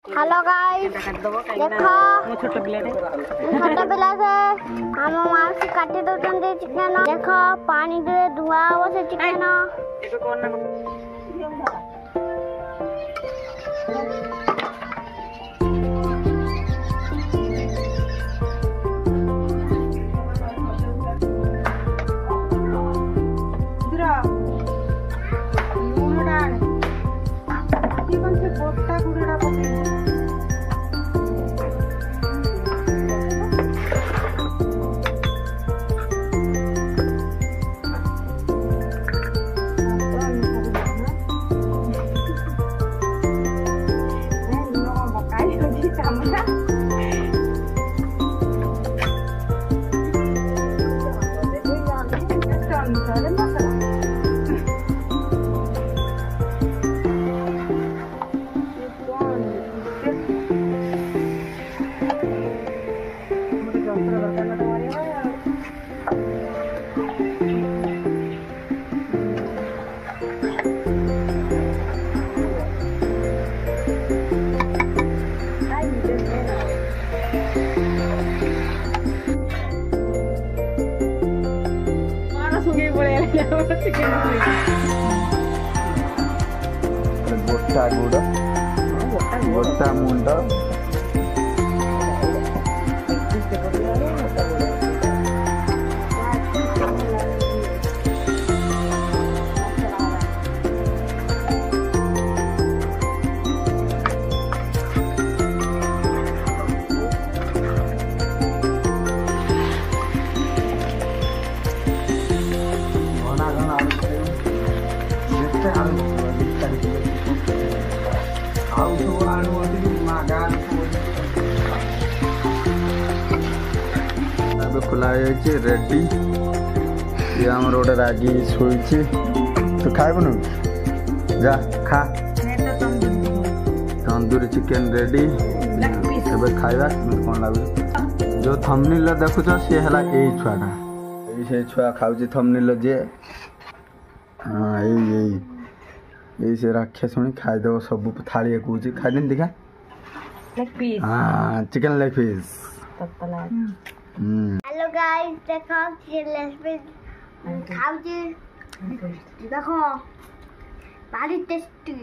Hello guys देखो छोटा पिला से हम माउसी काटी दउछन चिकन देखो पानी दे धुआ हो से चिकन गोटा गुड़ गोटा मुंड खुला रेडी ये आम गोटे रागी शोची तू खाइबुन जा खा तंदूरी चिकेन रेडी खाइबा कौन लगे जो थंबनेल देखुच सी है यही छुआटा ये छुआ खाऊँ थंबनेल जे हाँ यही से राक्षस शुणी खाईदेव सब थाली कौच खाई देखा हाँ chicken leg piece. Hello guys देखो लेग पीस खाऊँ देखो भारी टेस्टी।